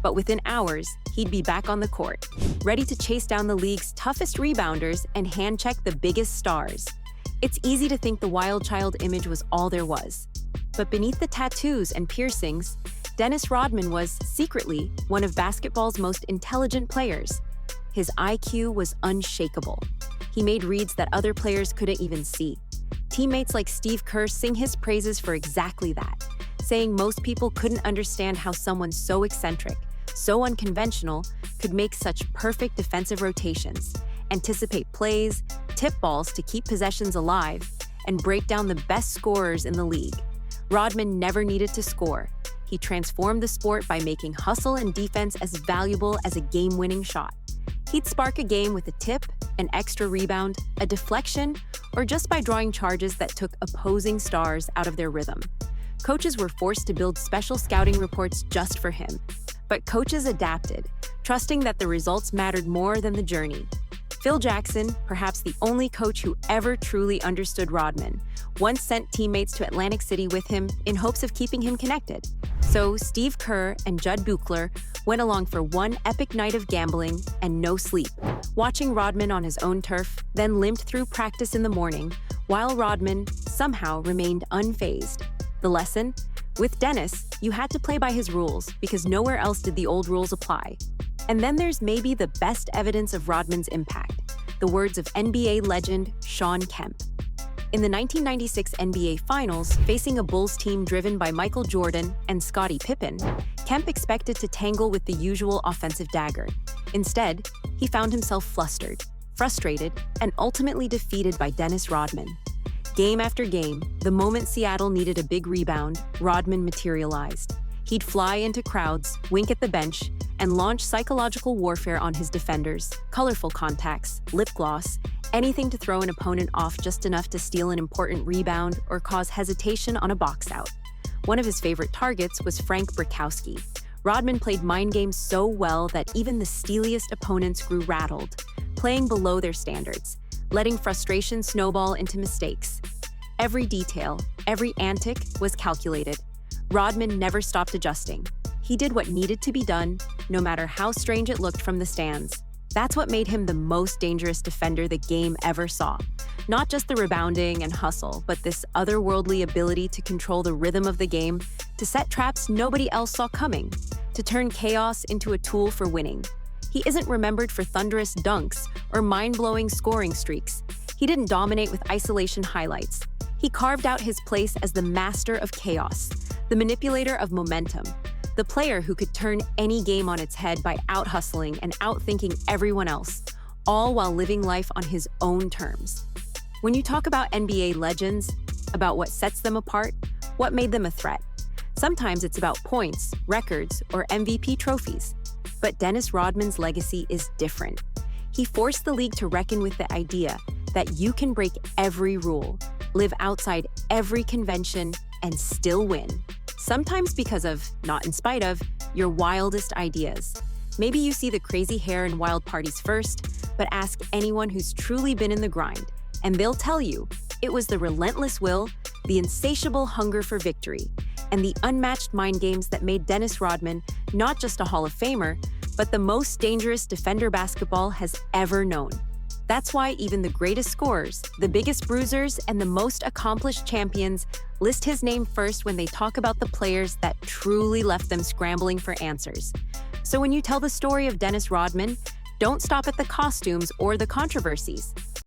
But within hours, he'd be back on the court, ready to chase down the league's toughest rebounders and hand-check the biggest stars. It's easy to think the wild child image was all there was. But beneath the tattoos and piercings, Dennis Rodman was, secretly, one of basketball's most intelligent players. His IQ was unshakable. He made reads that other players couldn't even see. Teammates like Steve Kerr sing his praises for exactly that, saying most people couldn't understand how someone so eccentric, so unconventional, could make such perfect defensive rotations, anticipate plays, tip balls to keep possessions alive, and break down the best scorers in the league. Rodman never needed to score. He transformed the sport by making hustle and defense as valuable as a game-winning shot. He'd spark a game with a tip, an extra rebound, a deflection, or just by drawing charges that took opposing stars out of their rhythm. Coaches were forced to build special scouting reports just for him. But coaches adapted, trusting that the results mattered more than the journey. Phil Jackson, perhaps the only coach who ever truly understood Rodman, once sent teammates to Atlantic City with him in hopes of keeping him connected. So Steve Kerr and Judd Buechler went along for one epic night of gambling and no sleep, watching Rodman on his own turf, then limped through practice in the morning, while Rodman somehow remained unfazed. The lesson? With Dennis, you had to play by his rules because nowhere else did the old rules apply. And then there's maybe the best evidence of Rodman's impact, the words of NBA legend Shawn Kemp. In the 1996 NBA Finals, facing a Bulls team driven by Michael Jordan and Scottie Pippen, Kemp expected to tangle with the usual offensive dagger. Instead, he found himself flustered, frustrated, and ultimately defeated by Dennis Rodman. Game after game, the moment Seattle needed a big rebound, Rodman materialized. He'd fly into crowds, wink at the bench, and launch psychological warfare on his defenders, colorful contacts, lip gloss, anything to throw an opponent off just enough to steal an important rebound or cause hesitation on a box out. One of his favorite targets was Frank Brickowski. Rodman played mind games so well that even the steeliest opponents grew rattled, playing below their standards, letting frustration snowball into mistakes. Every detail, every antic was calculated. Rodman never stopped adjusting. He did what needed to be done, no matter how strange it looked from the stands. That's what made him the most dangerous defender the game ever saw. Not just the rebounding and hustle, but this otherworldly ability to control the rhythm of the game, to set traps nobody else saw coming, to turn chaos into a tool for winning. He isn't remembered for thunderous dunks or mind-blowing scoring streaks. He didn't dominate with isolation highlights. He carved out his place as the master of chaos, the manipulator of momentum, the player who could turn any game on its head by out-hustling and outthinking everyone else, all while living life on his own terms. When you talk about NBA legends, about what sets them apart, what made them a threat, sometimes it's about points, records, or MVP trophies. But Dennis Rodman's legacy is different. He forced the league to reckon with the idea that you can break every rule, live outside every convention, and still win. Sometimes because of, not in spite of, your wildest ideas. Maybe you see the crazy hair and wild parties first, but ask anyone who's truly been in the grind, and they'll tell you it was the relentless will, the insatiable hunger for victory, and the unmatched mind games that made Dennis Rodman not just a Hall of Famer, but the most dangerous defender basketball has ever known. That's why even the greatest scorers, the biggest bruisers, and the most accomplished champions list his name first when they talk about the players that truly left them scrambling for answers. So when you tell the story of Dennis Rodman, don't stop at the costumes or the controversies.